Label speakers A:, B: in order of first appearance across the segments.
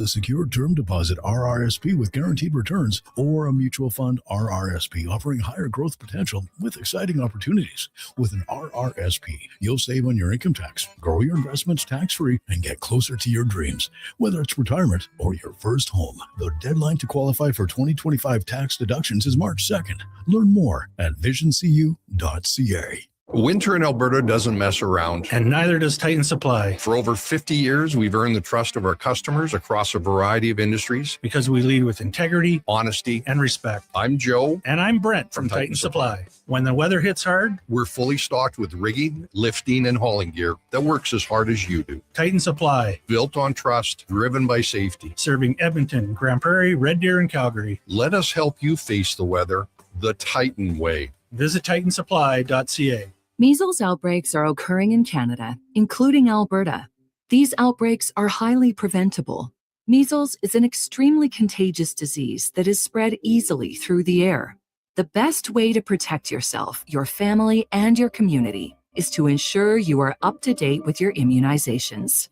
A: The secure term deposit RRSP with guaranteed returns, or a mutual fund RRSP offering higher growth potential with exciting opportunities. With an RRSP, you'll save on your income tax, grow your investments tax-free, and get closer to your dreams, whether it's retirement or your first home. The deadline to qualify for 2025 tax deductions is March 2nd. Learn more at visioncu.ca.
B: Winter in Alberta doesn't mess around.
C: And neither does Titan Supply.
B: For over 50 years, we've earned the trust of our customers across a variety of industries.
C: Because we lead with integrity,
B: honesty,
C: and respect.
B: I'm Joe.
C: And I'm Brent from Titan Supply. When the weather hits hard,
B: we're fully stocked with rigging, lifting, and hauling gear that works as hard as you do.
C: Titan Supply.
B: Built on trust, driven by safety.
C: Serving Edmonton, Grand Prairie, Red Deer, and Calgary.
B: Let us help you face the weather the Titan way.
C: Visit titansupply.ca.
D: Measles outbreaks are occurring in Canada, including Alberta. These outbreaks are highly preventable. Measles is an extremely contagious disease that is spread easily through the air. The best way to protect yourself, your family, and your community is to ensure you are up to date with your immunizations.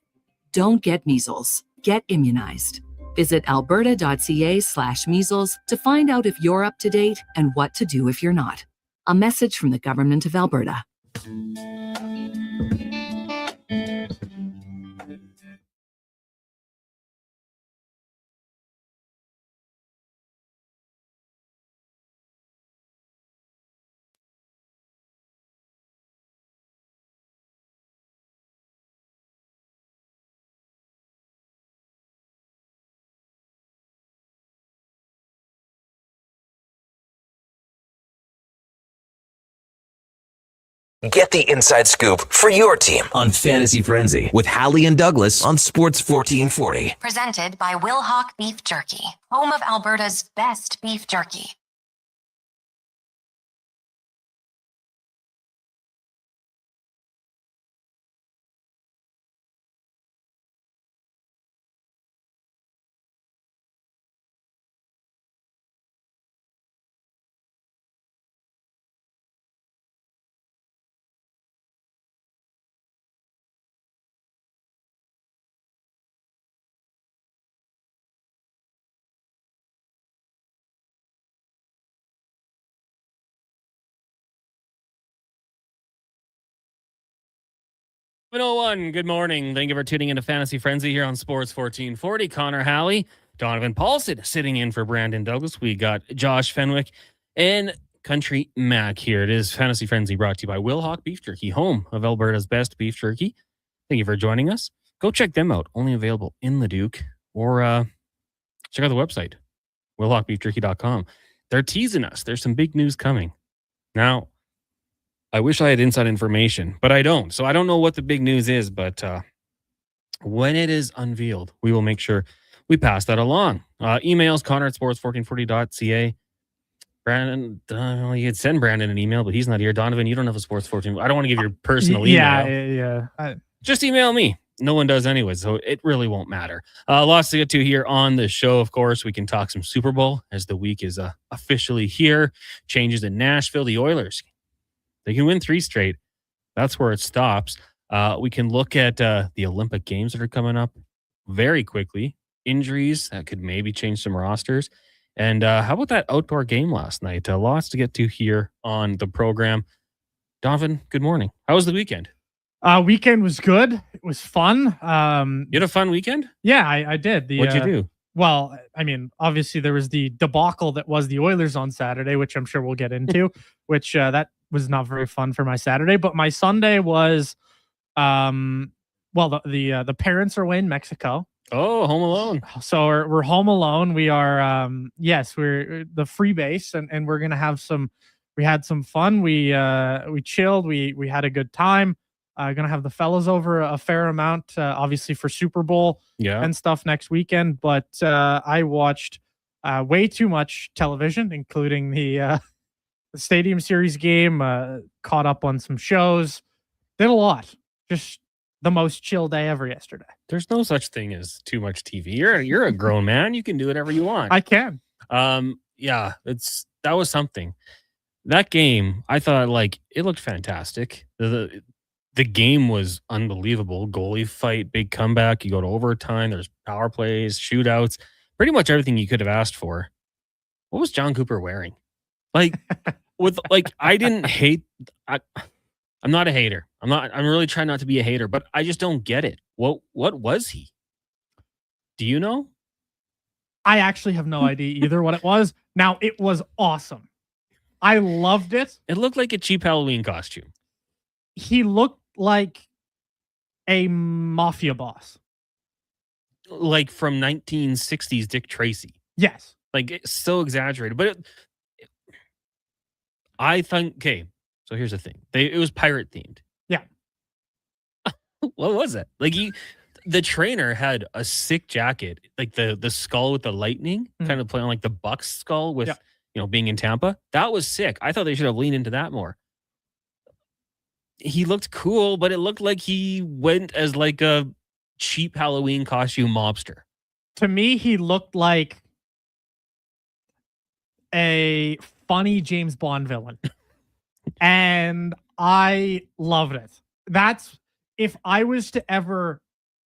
D: Don't get measles. Get immunized. Visit alberta.ca/measles to find out if you're up to date and what to do if you're not. A message from the Government of Alberta.
E: Get the inside scoop for your team on Fantasy Frenzy with Halley and Douglas on Sports 1440.
F: Presented by Wilhauk Beef Jerky, home of Alberta's best beef jerky.
G: Good morning. Thank you for tuning into Fantasy Frenzy here on Sports 1440. Connor Halley, Donovan Paulson sitting in for Brandon Douglas. We got Josh Fenwick and Country Mac here. It is Fantasy Frenzy brought to you by Wilhauk Beef Jerky, home of Alberta's best beef jerky. Thank you for joining us. Go check them out. Only available in Leduc, or check out the website, wilhawkbeefjerky.com. They're teasing us. There's some big news coming. Now, I wish I had inside information, but I don't. So I don't know what the big news is, but when it is unveiled, we will make sure we pass that along. Emails, connor@sports1440.ca. Brandon, you could send Brandon an email, but he's not here. Donovan, you don't have a Sports 14. I don't want to give your personal email.
H: Yeah.
G: Just email me. No one does anyway, so it really won't matter. Lots to get to here on the show, of course. We can talk some Super Bowl as the week is officially here. Changes in Nashville. The Oilers, they can win 3 straight. That's where it stops. We can look at the Olympic Games that are coming up very quickly. Injuries that could maybe change some rosters. And how about that outdoor game last night? Lots to get to here on the program. Donovan, good morning. How was the weekend?
H: Weekend was good. It was fun.
G: You had a fun weekend?
H: Yeah, I did.
G: What'd you do?
H: Well, I mean, obviously there was the debacle that was the Oilers on Saturday, which I'm sure we'll get into, which that was not very fun for my Saturday. But my Sunday was, the parents are away in Mexico.
G: Oh, home alone.
H: So we're home alone. We are, we're the free base, and we're gonna have we had some fun. We chilled. We had a good time. Gonna have the fellas over a fair amount, obviously for Super Bowl and stuff next weekend. But I watched way too much television, including the Stadium Series game. Caught up on some shows. Did a lot. Just the most chill day ever yesterday.
G: There's no such thing as too much TV. You're a grown man. You can do whatever you want.
H: I can.
G: That was something. That game, I thought it looked fantastic. The the game was unbelievable. Goalie fight, big comeback. You go to overtime. There's power plays, shootouts, pretty much everything you could have asked for. What was John Cooper wearing? I didn't hate. I'm not a hater. I'm really trying not to be a hater, but I just don't get it. What was he? Do you know?
H: I actually have no idea either what it was. Now, it was awesome. I loved it.
G: It looked like a cheap Halloween costume.
H: He looked like a mafia boss.
G: Like from 1960s Dick Tracy.
H: Yes.
G: Like, it's so exaggerated. But I think, okay, so here's the thing. It was pirate themed.
H: Yeah.
G: What was it? Like, the trainer had a sick jacket, like the skull with the lightning, kind of playing like the Bucks skull with, being in Tampa. That was sick. I thought they should have leaned into that more. He looked cool, but it looked like he went as like a cheap Halloween costume mobster.
H: To me, he looked like a funny James Bond villain. And I loved it. That's, if I was to ever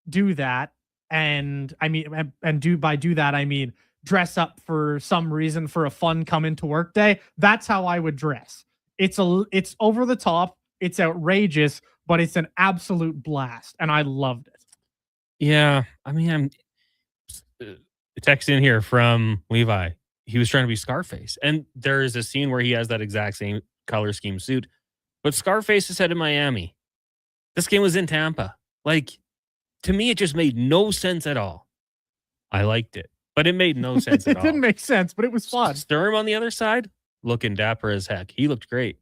H: do that, and I mean, by do that, I mean dress up for some reason for a fun come into work day, that's how I would dress. It's over the top, it's outrageous, but it's an absolute blast, and I loved it.
G: Yeah, I mean, I'm texting here from Levi. He was trying to be Scarface, and there is a scene where he has that exact same color scheme suit, but Scarface is set in Miami. This game was in Tampa. Like, to me, it just made no sense at all. I liked it, but it made no sense at all.
H: It didn't make sense, but it was fun.
G: Sturm on the other side, looking dapper as heck. He looked great.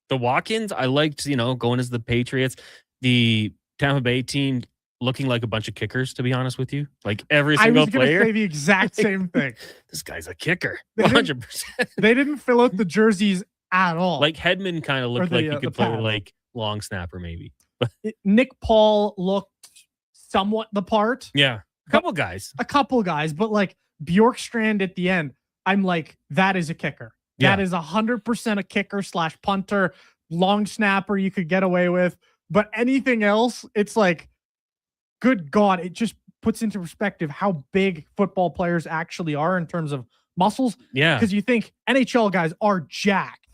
G: The Watkins, I liked, going as the Patriots. The Tampa Bay team looking like a bunch of kickers, to be honest with you. Like, every single player. I was going to
H: say the exact same thing.
G: This guy's a kicker. 100%.
H: They didn't fill out the jerseys at all.
G: Like, Hedman kind of looked like he could play like long snapper, maybe.
H: Nick Paul looked somewhat the part.
G: Yeah. A couple guys,
H: but like Bjorkstrand at the end, I'm like, that is a kicker. Yeah. That is 100% a kicker / punter, long snapper you could get away with. But anything else, it's like, good God, it just puts into perspective how big football players actually are in terms of muscles.
G: Yeah.
H: Because you think NHL guys are jacked,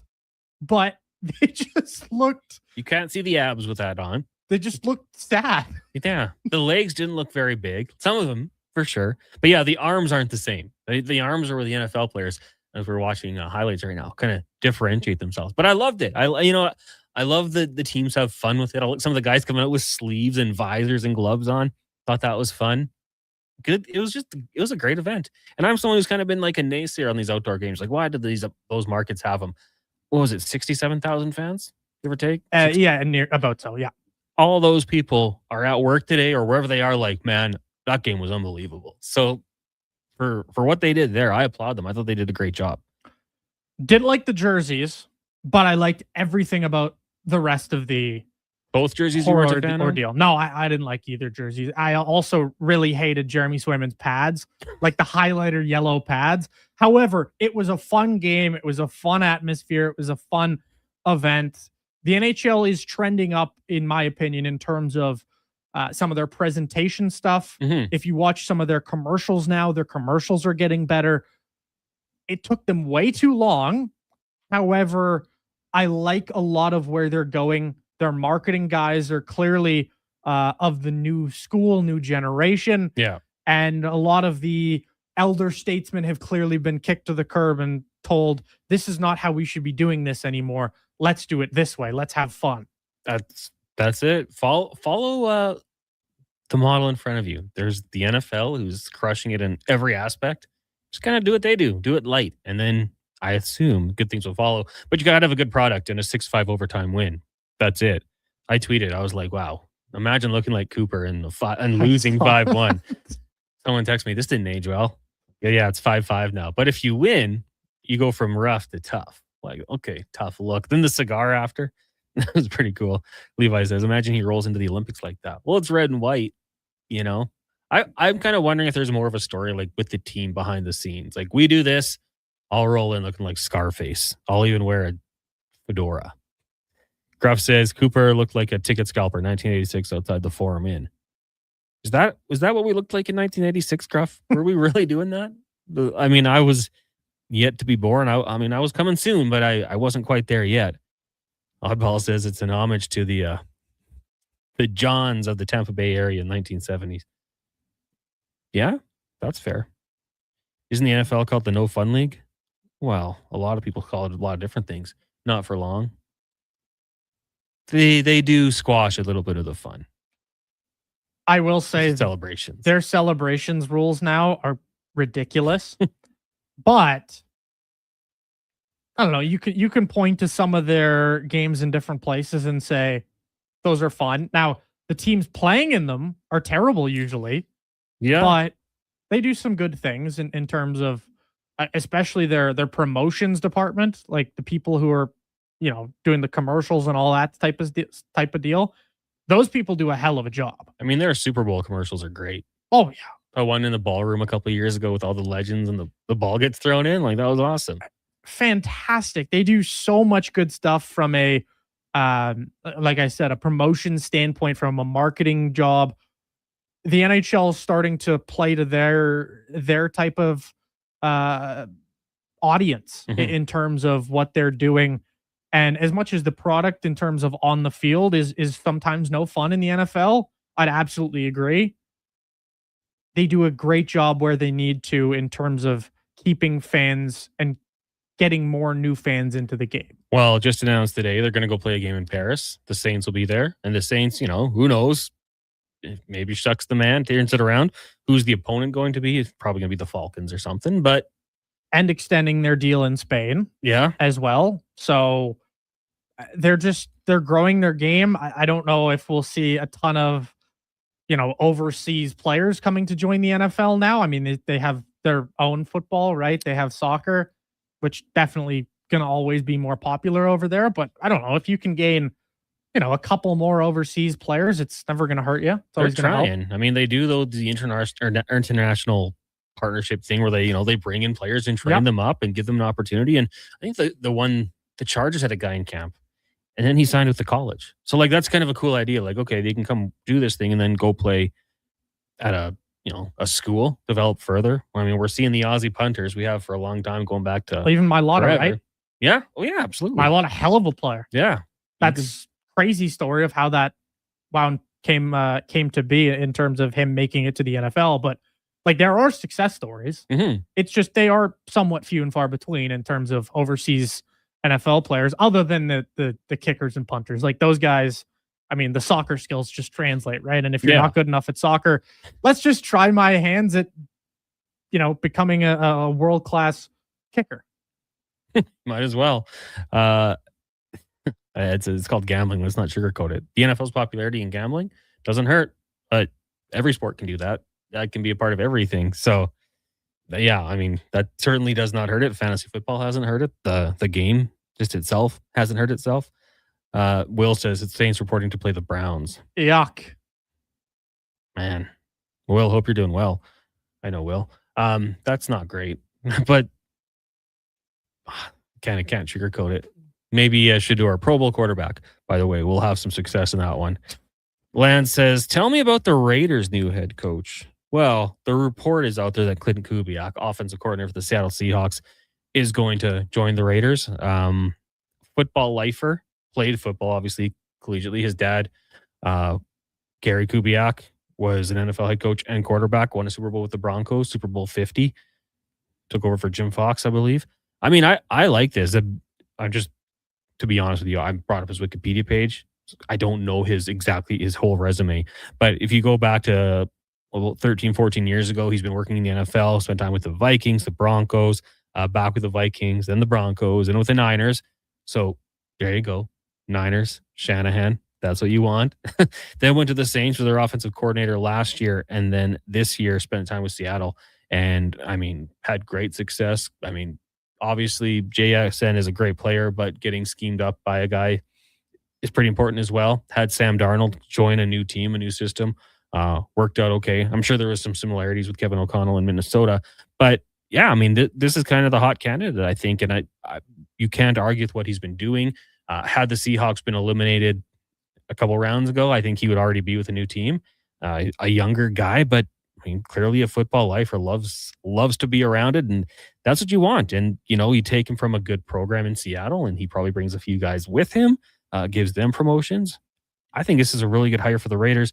H: but they just looked.
G: You can't see the abs with that on.
H: They just looked sad.
G: Yeah. The legs didn't look very big. Some of them, for sure. But yeah, the arms aren't the same. The arms are where the NFL players, as we're watching highlights right now, kind of differentiate themselves. But I loved it. I love that the teams have fun with it. Some of the guys coming out with sleeves and visors and gloves on. Thought that was fun. Good. It was a great event. And I'm someone who's kind of been like a naysayer on these outdoor games. Like, why did those markets have them? What was it? 67,000 fans, give or take?
H: Yeah, about so, yeah.
G: All those people are at work today or wherever they are, like, man, that game was unbelievable. So for what they did there, I applaud them. I thought they did a great job.
H: Didn't like the jerseys, but I liked everything about the rest of the
G: both jerseys you weren't a fan
H: ordeal. No, I didn't like either jerseys. I also really hated Jeremy Swayman's pads, like the highlighter yellow pads. However, it was a fun game. It was a fun atmosphere. It was a fun event. The NHL is trending up, in my opinion, in terms of some of their presentation stuff.
G: Mm-hmm.
H: If you watch some of their commercials now, their commercials are getting better. It took them way too long. However, I like a lot of where they're going. Their marketing guys are clearly of the new school, new generation.
G: Yeah.
H: And a lot of the elder statesmen have clearly been kicked to the curb and told, this is not how we should be doing this anymore. Let's do it this way. Let's have fun.
G: That's it. Follow the model in front of you. There's the NFL, who's crushing it in every aspect. Just kind of do what they do. Do it light. And then I assume good things will follow. But you got to have a good product and a 6-5 overtime win. That's it. I tweeted. I was like, wow. Imagine looking like Cooper and losing 5-1. Someone texted me, this didn't age well. Yeah, it's 5-5 now. But if you win, you go from rough to tough. Like, okay, tough look. Then the cigar after. That was pretty cool. Levi says, imagine he rolls into the Olympics like that. Well, it's red and white, I'm kind of wondering if there's more of a story like with the team behind the scenes. Like, we do this, I'll roll in looking like Scarface. I'll even wear a fedora. Gruff says Cooper looked like a ticket scalper 1986 outside the Forum Inn. Was that what we looked like in 1986, Gruff? Were we really doing that? I mean, I was yet to be born. I mean, I was coming soon, but I wasn't quite there yet. Oddball says it's an homage to the Johns of the Tampa Bay area in 1970s. Yeah, that's fair. Isn't the NFL called the No Fun League? Well, a lot of people call it a lot of different things. Not for long. They do squash a little bit of the fun.
H: I will say
G: celebrations.
H: Their celebrations rules now are ridiculous. But I don't know, you can point to some of their games in different places and say those are fun. Now, the teams playing in them are terrible usually.
G: Yeah.
H: But they do some good things in terms of especially their promotions department, like the people who are, doing the commercials and all that type of deal. Those people do a hell of a job.
G: I mean, their Super Bowl commercials are great.
H: Oh, yeah.
G: I won in the ballroom a couple of years ago with all the legends and the ball gets thrown in. Like, that was awesome.
H: Fantastic. They do so much good stuff from a, like I said, a promotion standpoint, from a marketing job. The NHL is starting to play to their type of audience in terms of what they're doing. And as much as the product in terms of on the field is sometimes no fun in the NFL, I'd absolutely agree. They do a great job where they need to in terms of keeping fans and getting more new fans into the game.
G: Well, just announced today, they're going to go play a game in Paris. The Saints will be there. And the Saints, who knows? Maybe Shucks the man turns it around. Who's the opponent going to be? It's probably going to be the Falcons or something.
H: And extending their deal in Spain.
G: Yeah.
H: As well. So they're growing their game. I don't know if we'll see a ton of, overseas players coming to join the NFL now. I mean, they have their own football, right? They have soccer, which definitely going to always be more popular over there. But I don't know if you can gain, a couple more overseas players, it's never going to hurt you. It's always going to help.
G: I mean, they do the international partnership thing where they bring in players and train them up and give them an opportunity. And I think the Chargers had a guy in camp. And then he signed with the college. So, that's kind of a cool idea. Like, okay, they can come do this thing and then go play at a school, develop further. I mean, we're seeing the Aussie punters we have for a long time going back to...
H: Even Mailata, right?
G: Yeah. Oh, yeah, absolutely.
H: Mailata, hell of a player.
G: Yeah.
H: That's crazy story of how that came to be in terms of him making it to the NFL. But, there are success stories.
G: Mm-hmm.
H: It's just they are somewhat few and far between in terms of overseas NFL players, other than the kickers and punters. Like those guys, I mean, the soccer skills just translate, right? And if you're not good enough at soccer, let's just try my hands at, becoming a world-class kicker.
G: Might as well. It's called gambling. Let's not sugarcoat it. The NFL's popularity in gambling doesn't hurt, but every sport can do that. That can be a part of everything. So, yeah, I mean, that certainly does not hurt it. Fantasy football hasn't hurt it. The game just itself hasn't hurt itself. Will says it's Saints reporting to play the Browns.
H: Yuck.
G: Man. Will, hope you're doing well. I know, Will. That's not great. But can't sugarcoat it. Maybe I should do our Pro Bowl quarterback. By the way, we'll have some success in that one. Lance says, tell me about the Raiders' new head coach. Well, the report is out there that Clinton Kubiak, offensive coordinator for the Seattle Seahawks, is going to join the Raiders. Football lifer, played football, obviously, collegiately. His dad, Gary Kubiak, was an NFL head coach and quarterback, won a Super Bowl with the Broncos, Super Bowl 50. Took over for Jim Fox, I believe. I mean, I like this. I'm just, to be honest with you, I brought up his Wikipedia page. I don't know his whole resume. But if you go back to 13, 14 years ago, he's been working in the NFL, spent time with the Vikings, the Broncos, back with the Vikings, then the Broncos, and with the Niners. So there you go. Niners, Shanahan, that's what you want. Then went to the Saints with their offensive coordinator last year, and then this year spent time with Seattle. And, I mean, had great success. I mean, obviously, JSN is a great player, but getting schemed up by a guy is pretty important as well. Had Sam Darnold join a new team, a new system. Worked out okay. I'm sure there was some similarities with Kevin O'Connell in Minnesota. But, yeah, I mean, this is kind of the hot candidate, I think. And I you can't argue with what he's been doing. Had the Seahawks been eliminated a couple rounds ago, I think he would already be with a new team. A younger guy, but I mean, clearly a football lifer, loves to be around it, and that's what you want. And you take him from a good program in Seattle, and he probably brings a few guys with him, gives them promotions. I think this is a really good hire for the Raiders.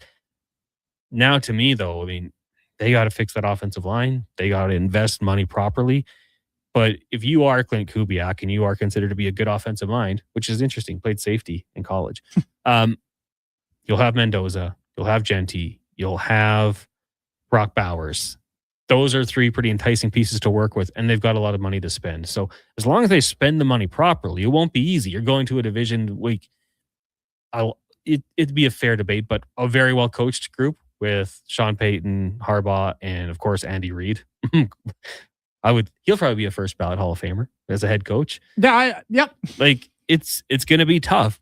G: Now, to me, though, I mean, they got to fix that offensive line. They got to invest money properly. But if you are Clint Kubiak and you are considered to be a good offensive mind, which is interesting, played safety in college, you'll have Mendoza, you'll have Genty, you'll have Brock Bowers. Those are three pretty enticing pieces to work with, and they've got a lot of money to spend. So as long as they spend the money properly, it won't be easy. You're going to a division week. It'd be a fair debate, but a very well coached group with Sean Payton, Harbaugh, and of course Andy Reid. He'll probably be a first ballot Hall of Famer as a head coach.
H: Yeah, yep.
G: Like it's going to be tough,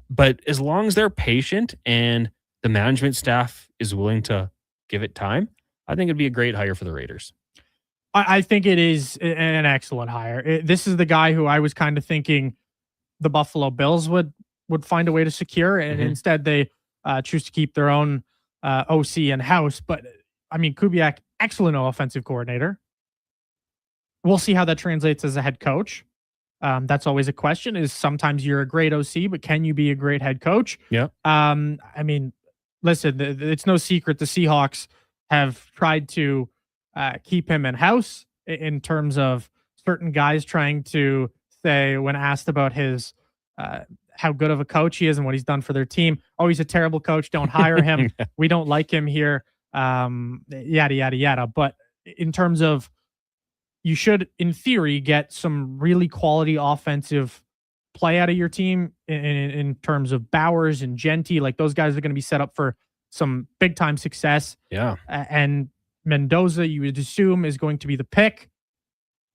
G: but as long as they're patient and the management staff is willing to give it time, I think it'd be a great hire for the Raiders.
H: I think it is an excellent hire. This is the guy who I was kind of thinking the Buffalo Bills would find a way to secure, and instead they choose to keep their own OC in-house. But, I mean, Kubiak, excellent offensive coordinator. We'll see how that translates as a head coach. That's always a question, is sometimes you're a great OC, but can you be a great head coach?
G: Yeah.
H: I mean, listen, it's no secret the Seahawks have tried to keep him in-house in terms of certain guys trying to say, when asked about his how good of a coach he is and what he's done for their team, oh, he's a terrible coach, don't hire him. We don't like him here, yada, yada, yada. But in terms of, you should, in theory, get some really quality offensive play out of your team in terms of Bowers and Genty. Like, those guys are going to be set up for some big time success.
G: Yeah.
H: And Mendoza, you would assume, is going to be the pick.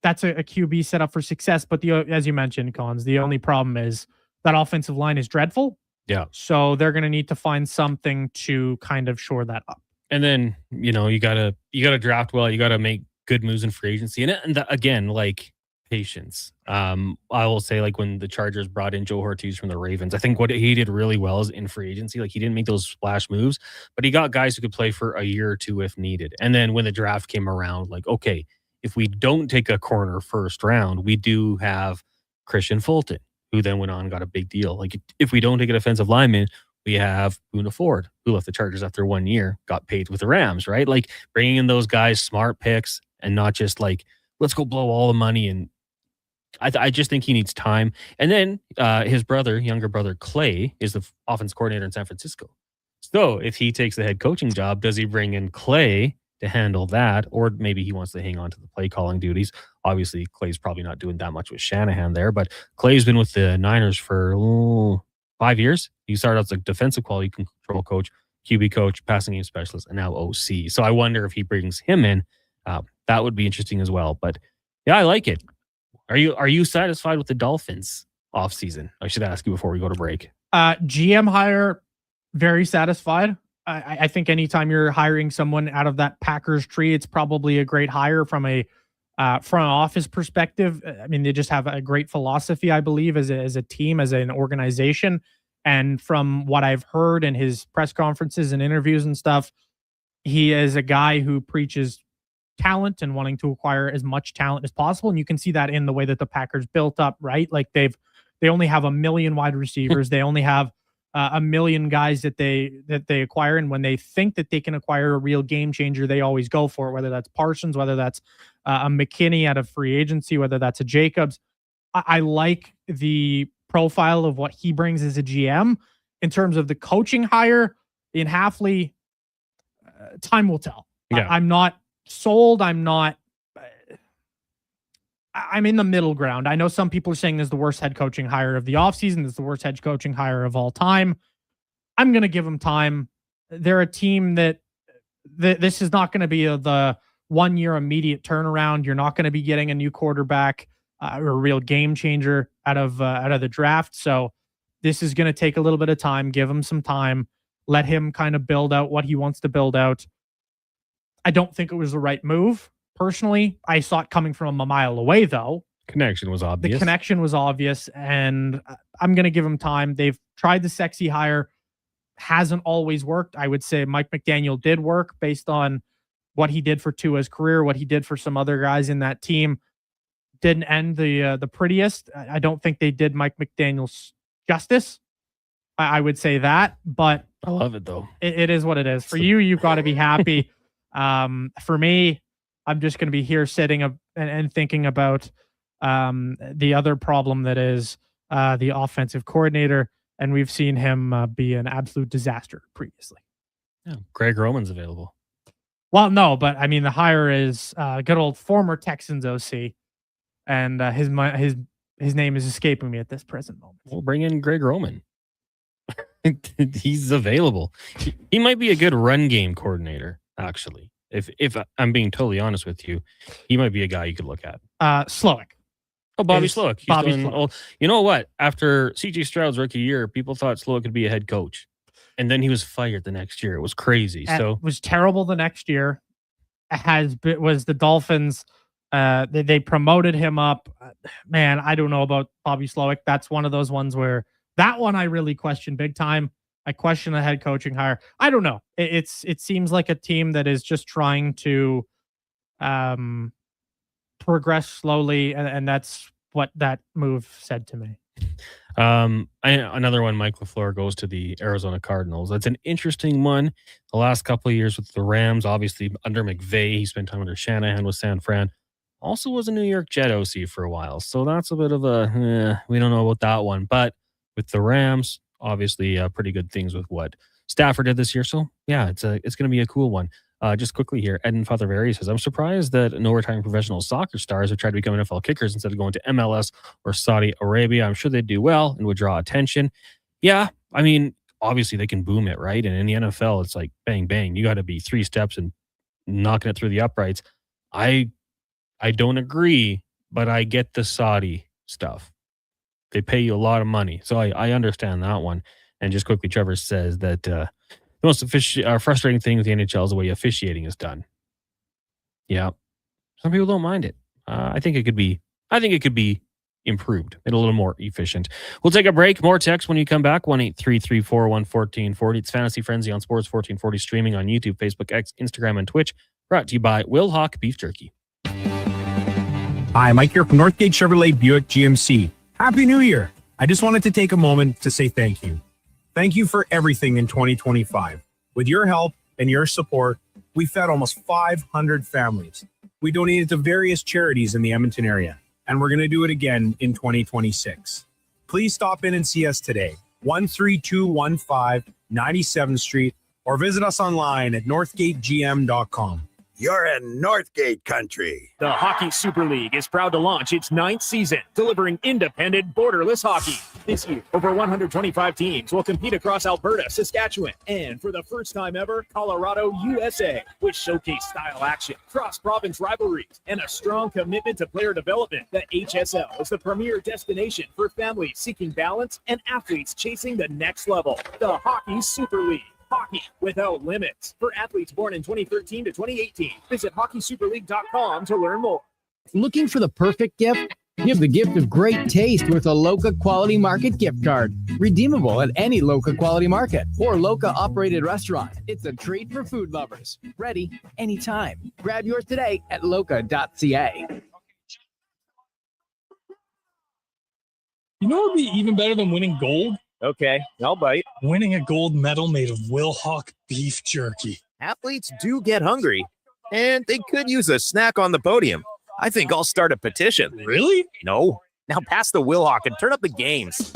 H: That's a QB set up for success. But as you mentioned, Cons, the only problem is that offensive line is dreadful.
G: Yeah.
H: So they're going to need to find something to kind of shore that up.
G: And then, you gotta draft well. You gotta make good moves in free agency. And again, like, patience. I will say, like, when the Chargers brought in Joe Ortiz from the Ravens, I think what he did really well is in free agency. Like, he didn't make those splash moves, but he got guys who could play for a year or two if needed. And then when the draft came around, like, okay, if we don't take a corner first round, we do have Christian Fulton, who then went on and got a big deal. Like, if we don't take an offensive lineman, we have Boone Ford, who left the Chargers after 1 year, got paid with the Rams, right? Like, bringing in those guys, smart picks, and not just like, let's go blow all the money. And I just think he needs time. And then his younger brother, Clay, is the offense coordinator in San Francisco. So if he takes the head coaching job, does he bring in Clay to handle that? Or maybe he wants to hang on to the play calling duties. Obviously, Clay's probably not doing that much with Shanahan there, but Clay's been with the Niners for 5 years. He started out as a defensive quality control coach, QB coach, passing game specialist, and now OC. So I wonder if he brings him in. That would be interesting as well. But yeah, I like it. Are you satisfied with the Dolphins offseason? I should ask you before we go to break.
H: GM hire, very satisfied. I think anytime you're hiring someone out of that Packers tree, it's probably a great hire from a front office perspective. I mean, they just have a great philosophy, I believe, as a team, as an organization. And from what I've heard in his press conferences and interviews and stuff, he is a guy who preaches talent and wanting to acquire as much talent as possible. And you can see that in the way that the Packers built up, right? Like, they only have 1 million wide receivers. They only have 1 million guys that they acquire. And when they think that they can acquire a real game changer, they always go for it, whether that's Parsons, whether that's a McKinney out of free agency, whether that's a Jacobs. I like the profile of what he brings as a GM. In terms of the coaching hire in Hafley, time will tell.
G: Yeah.
H: I'm not sold. I'm in the middle ground. I know some people are saying this is the worst head coaching hire of the offseason. This is the worst head coaching hire of all time. I'm going to give them time. They're a team that this is not going to be the 1 year immediate turnaround. You're not going to be getting a new quarterback or a real game changer out of the draft. So this is going to take a little bit of time. Give him some time. Let him kind of build out what he wants to build out. I don't think it was the right move. Personally, I saw it coming from a mile away, though.
G: connection was obvious.
H: The connection was obvious, and I'm going to give him time. They've tried the sexy hire. Hasn't always worked. I would say Mike McDaniel did work based on what he did for Tua's career, what he did for some other guys in that team. Didn't end the prettiest. I don't think they did Mike McDaniel's justice. I would say that, but
G: I love it though.
H: It is what it is. For you, you've got to be happy. For me, I'm just going to be here sitting and thinking about the other problem that is the offensive coordinator, and we've seen him be an absolute disaster previously.
G: Yeah, Greg Roman's available.
H: Well, no, but I mean the hire is good old former Texans OC, and his name is escaping me at this present moment.
G: We'll bring in Greg Roman. He's available. He might be a good run game coordinator, actually. If I'm being totally honest with you, he might be a guy you could look at.
H: Slowick.
G: Oh, Bobby Slowick.
H: Slowick.
G: You know what? After C.J. Stroud's rookie year, people thought Slowick could be a head coach. And then he was fired the next year. It was crazy.
H: It was terrible the next year. Was the Dolphins. They promoted him up. Man, I don't know about Bobby Slowick. That's one of those ones where that one I really question big time. I question the head coaching hire. I don't know. It seems like a team that is just trying to progress slowly, and that's what that move said to me.
G: Another one, Mike LaFleur goes to the Arizona Cardinals. That's an interesting one. The last couple of years with the Rams, obviously under McVay, he spent time under Shanahan with San Fran. Also was a New York Jet OC for a while. So that's a bit of we don't know about that one. But with the Rams, obviously pretty good things with what Stafford did this year. So yeah, it's going to be a cool one. Just quickly here, Eden Fatherberry says, I'm surprised that no retiring professional soccer stars have tried to become NFL kickers instead of going to MLS or Saudi Arabia. I'm sure they'd do well and would draw attention. Yeah, I mean, obviously they can boom it, right? And in the NFL, it's like bang, bang. You got to be 3 steps and knocking it through the uprights. I don't agree, but I get the Saudi stuff. They pay you a lot of money. So I understand that one. And just quickly, Trevor says that the most frustrating thing with the NHL is the way officiating is done. Yeah. Some people don't mind it. I think it could be improved, made a little more efficient. We'll take a break. More text when you come back. 1-833-401-1440. It's Fantasy Frenzy on Sports 1440, streaming on YouTube, Facebook, X, Instagram, and Twitch. Brought to you by Will Hawk Beef Jerky.
I: Hi, Mike here from Northgate Chevrolet Buick GMC. Happy New Year. I just wanted to take a moment to say thank you. Thank you for everything in 2025. With your help and your support, we fed almost 500 families. We donated to various charities in the Edmonton area, and we're going to do it again in 2026. Please stop in and see us today, 13215 97th Street, or visit us online at northgategm.com.
J: You're in Northgate country.
K: The Hockey Super League is proud to launch its 9th season, delivering independent, borderless hockey. This year, over 125 teams will compete across Alberta, Saskatchewan, and for the first time ever, Colorado, USA, with showcase style action, cross-province rivalries, and a strong commitment to player development. The HSL is the premier destination for families seeking balance and athletes chasing the next level. The Hockey Super League. Hockey without limits. For athletes born in 2013 to 2018, visit hockeysuperleague.com to learn more.
L: Looking for the perfect gift? Give the gift of great taste with a Loca Quality Market gift card. Redeemable at any Loca Quality Market or Loca operated restaurant. It's a treat for food lovers. Ready anytime. Grab yours today at loca.ca.
M: You know what would be even better than winning gold?
K: Okay, I'll bite.
M: Winning a gold medal made of Will Hawk beef jerky.
N: Athletes do get hungry, and they could use a snack on the podium. I think I'll start a petition.
M: Really?
N: No. Now pass the Will Hawk and turn up the games.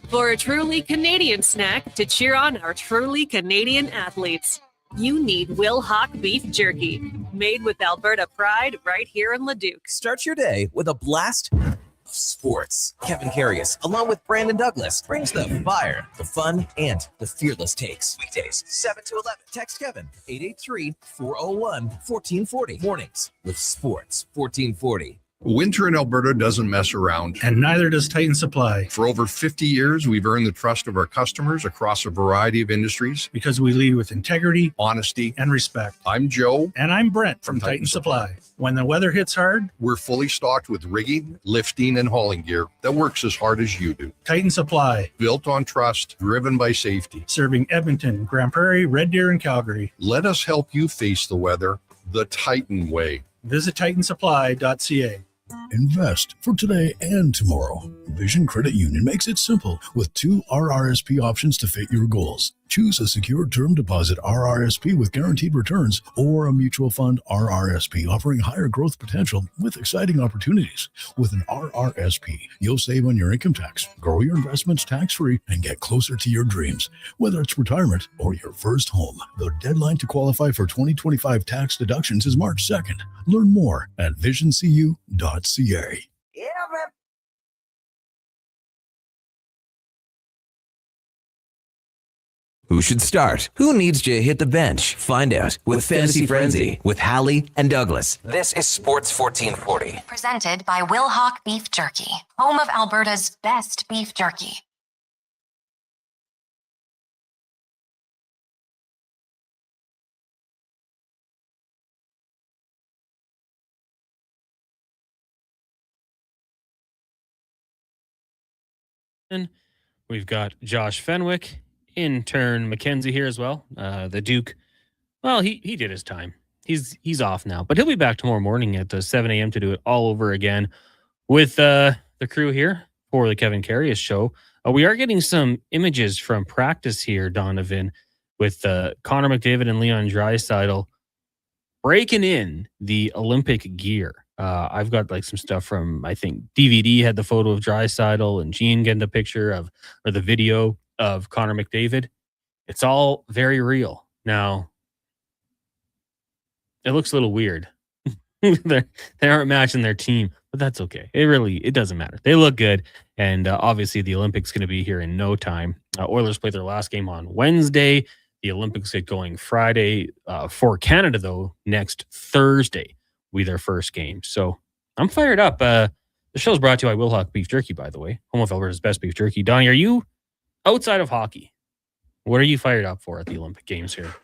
O: For a truly Canadian snack to cheer on our truly Canadian athletes, you need Will Hawk beef jerky, made with Alberta pride right here in Leduc.
E: Start your day with a blast of sports. Kevin Carius, along with Brandon Douglas, brings the fire, the fun, and the fearless takes. Weekdays, 7 to 11. Text Kevin, 883-401-1440. Mornings with Sports 1440.
B: Winter in Alberta doesn't mess around.
C: And neither does Titan Supply.
B: For over 50 years, we've earned the trust of our customers across a variety of industries.
C: Because we lead with integrity,
B: honesty,
C: and respect.
B: I'm Joe.
C: And I'm Brent from Titan Supply. When the weather hits hard,
B: we're fully stocked with rigging, lifting, and hauling gear that works as hard as you do.
C: Titan Supply.
B: Built on trust, driven by safety.
C: Serving Edmonton, Grand Prairie, Red Deer, and Calgary.
B: Let us help you face the weather the Titan way.
C: Visit titansupply.ca.
A: Invest for today and tomorrow. Vision Credit Union makes it simple with 2 RRSP options to fit your goals. Choose a secure term deposit RRSP with guaranteed returns or a mutual fund RRSP offering higher growth potential with exciting opportunities. With an RRSP, you'll save on your income tax, grow your investments tax-free, and get closer to your dreams. Whether it's retirement or your first home, the deadline to qualify for 2025 tax deductions is March 2nd. Learn more at visioncu.ca.
E: Who should start? Who needs to hit the bench? Find out with Fantasy Frenzy with Halley and Douglas. This is Sports 1440.
F: Presented by Will Hawk Beef Jerky, home of Alberta's best beef jerky.
G: We've got Josh Fenwick, intern Mackenzie here as well. The Duke, well, he did his time. He's off now, but he'll be back tomorrow morning at 7 a.m. to do it all over again with the crew here for the Kevin Carius show. We are getting some images from practice here, Donovan, with Connor McDavid and Leon Draisaitl breaking in the Olympic gear. I've got like some stuff from, I think DVD had the photo of Draisaitl and Gene getting the picture of, or the video of Connor McDavid. It's all very real. Now, it looks a little weird. They aren't matching their team, but that's okay. It doesn't matter. They look good. And obviously the Olympics going to be here in no time. Oilers play their last game on Wednesday. The Olympics get going Friday. For Canada, though, next Thursday will be their first game. So I'm fired up. The show's brought to you by Will Hawk Beef Jerky, by the way. Home of Alberta's best beef jerky. Donnie, are you, outside of hockey, what are you fired up for at the Olympic Games here?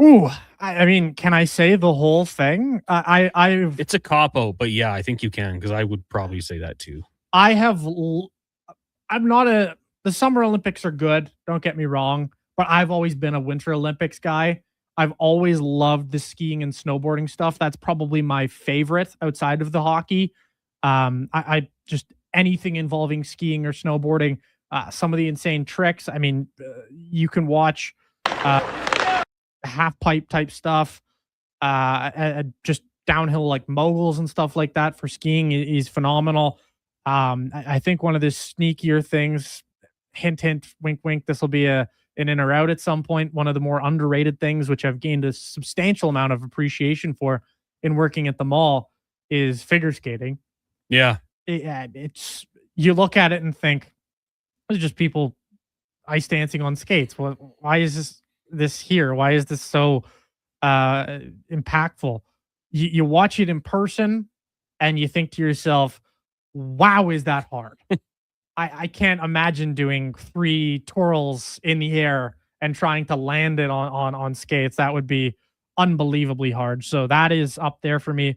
H: Ooh, I mean, can I say the whole thing?
G: It's a cop-out, but yeah, I think you can, because I would probably say that too.
H: The Summer Olympics are good, don't get me wrong, but I've always been a Winter Olympics guy. I've always loved the skiing and snowboarding stuff. That's probably my favorite outside of the hockey. I just anything involving skiing or snowboarding, some of the insane tricks. I mean, you can watch half pipe type stuff, just downhill like moguls and stuff like that for skiing is phenomenal. I think one of the sneakier things, hint, hint, wink, wink, this will be an in or out at some point. One of the more underrated things, which I've gained a substantial amount of appreciation for in working at the mall, is figure skating.
G: Yeah.
H: It's, you look at it and think, it's just people ice dancing on skates. Well, why is this here? Why is this so impactful? You watch it in person and you think to yourself, wow, is that hard? I can't imagine doing 3 twirls in the air and trying to land it on skates. That would be unbelievably hard. So that is up there for me.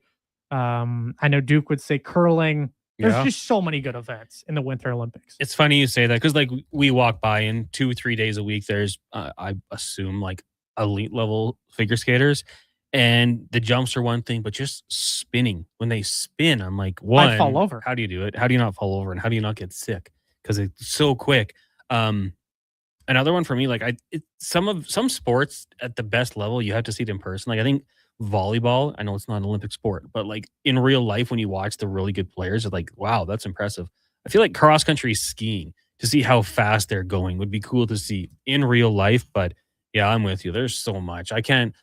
H: I know Duke would say curling. There's just so many good events in the Winter Olympics.
G: It's funny you say that, because like we walk by and 2-3 days a week, there's I assume like elite level figure skaters, and the jumps are one thing, but just spinning. When they spin, I'm like,
H: I'd fall over.
G: How do you do it? How do you not fall over? And how do you not get sick? Because it's so quick. Another one for me, like some sports at the best level, you have to see it in person. Like I think volleyball, I know it's not an Olympic sport, but like in real life, when you watch the really good players, it's like, wow, that's impressive. I feel like cross country skiing, to see how fast they're going, would be cool to see in real life. But yeah, I'm with you. There's so much. I can't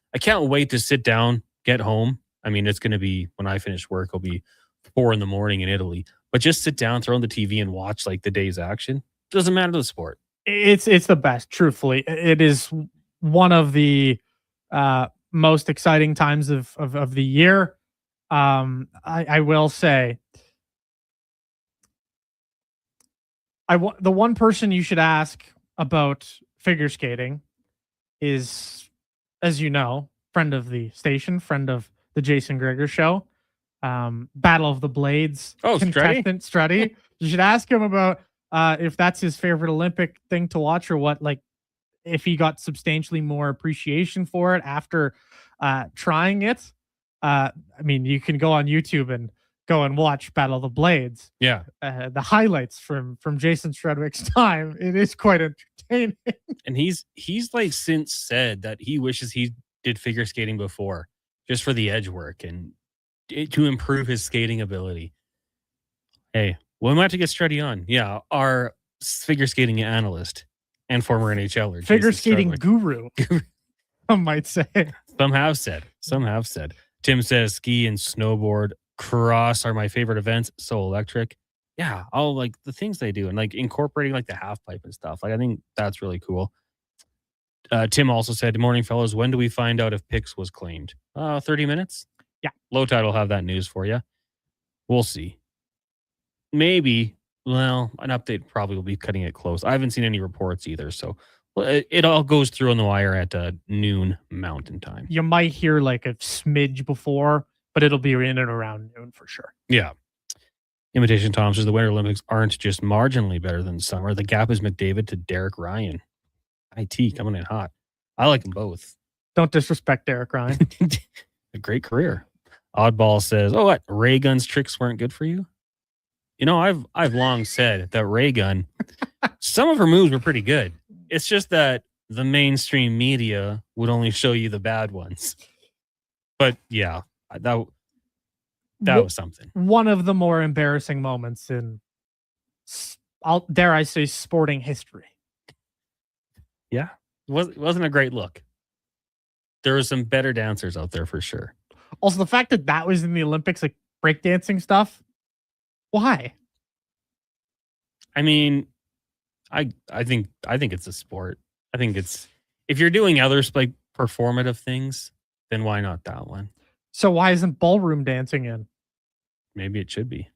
G: wait to sit down, get home. I mean, it's going to be, when I finish work, it'll be 4 a.m. in Italy, but just sit down, throw on the TV and watch like the day's action. Doesn't matter the sport.
H: It's the best. Truthfully, it is one of the most exciting times of the year. I will say, the one person you should ask about figure skating is, as you know, friend of the station, friend of the Jason Greger show, Battle of the Blades contestant Strutty. You should ask him about if that's his favorite Olympic thing to watch, or what, like, if he got substantially more appreciation for it after trying it. I mean, you can go on YouTube and go and watch Battle of the Blades.
G: Yeah.
H: The highlights from Jason Strudwick's time. It is quite entertaining.
G: And he's like since said that he wishes he did figure skating before, just for the edge work and to improve his skating ability. Hey, we might have to get Struddy on. Yeah, our figure skating analyst and former NHLer.
H: Figure skating guru, I might say.
G: Some have said. Tim says ski and snowboard, cross are my favorite events. So electric. Yeah, all like the things they do and like incorporating like the half pipe and stuff. Like I think that's really cool. Tim also said, "Good morning, fellas. When do we find out if Pix was claimed?" 30 minutes.
H: Yeah.
G: Low Tide will have that news for you. We'll see. Maybe. Well, an update probably will be cutting it close. I haven't seen any reports either, so it all goes through on the wire at noon Mountain Time.
H: You might hear like a smidge before, but it'll be in and around noon for sure.
G: Yeah. Imitation Tom says the Winter Olympics aren't just marginally better than summer. The gap is McDavid to Derek Ryan. IT coming in hot. I like them both.
H: Don't disrespect Derek Ryan.
G: A great career. Oddball says, "Oh, what? Ray Gun's tricks weren't good for you?" You know, I've long said that Ray Gun, some of her moves were pretty good. It's just that the mainstream media would only show you the bad ones. But yeah, that was something.
H: One of the more embarrassing moments in, dare I say, sporting history.
G: Yeah, it wasn't a great look. There were some better dancers out there for sure.
H: Also, the fact that was in the Olympics, like breakdancing stuff. Why?
G: I mean, I think it's a sport. I think it's, if you're doing other like performative things, then why not that one?
H: So why isn't ballroom dancing in?
G: Maybe it should be.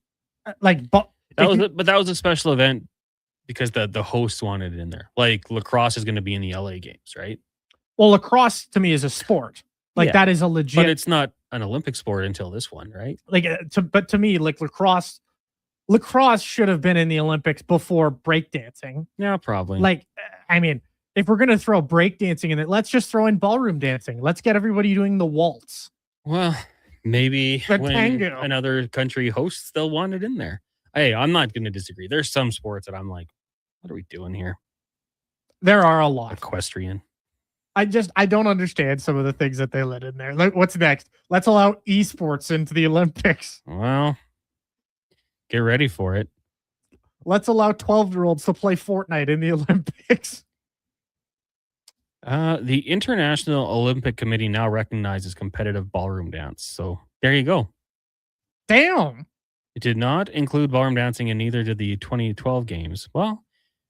H: But
G: that was a special event because the hosts wanted it in there. Like lacrosse is going to be in the LA games, right?
H: Well, lacrosse to me is a sport. Like that is a legit.
G: But it's not an Olympic sport until this one, right?
H: Like but to me, like lacrosse should have been in the Olympics before breakdancing.
G: Yeah, probably.
H: Like, I mean, if we're gonna throw breakdancing in it, let's just throw in ballroom dancing. Let's get everybody doing the waltz.
G: Well, maybe
H: the
G: when
H: tango.
G: Another country hosts, they'll want it in there. Hey, I'm not going to disagree. There's some sports that I'm like, what are we doing here?
H: There are a lot.
G: Equestrian.
H: I don't understand some of the things that they let in there. Like, what's next? Let's allow esports into the Olympics.
G: Well, get ready for it.
H: Let's allow 12-year-olds to play Fortnite in the Olympics.
G: The International Olympic Committee now recognizes competitive ballroom dance. So there you go.
H: Damn.
G: It did not include ballroom dancing, and neither did the 2012 games. Well,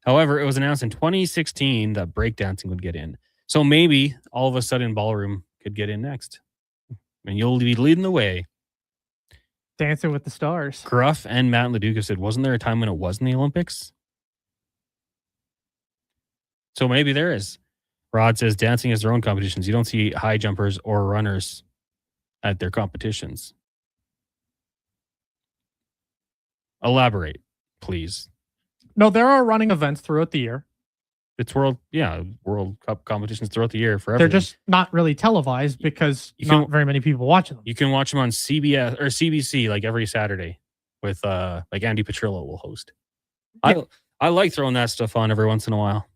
G: however, it was announced in 2016 that breakdancing would get in. So maybe all of a sudden ballroom could get in next. And you'll be leading the way.
H: Dancing with the Stars.
G: Gruff and Matt Leduc said, wasn't there a time when it was in the Olympics? So maybe there is. Rod says dancing has their own competitions. You don't see high jumpers or runners at their competitions. Elaborate, please.
H: No, there are running events throughout the year.
G: It's World Cup competitions throughout the year for everyone.
H: They're just not really televised because not very many people watch them.
G: You can watch them on CBS or CBC like every Saturday with like Andy Petrillo will host. Yeah. I like throwing that stuff on every once in a while.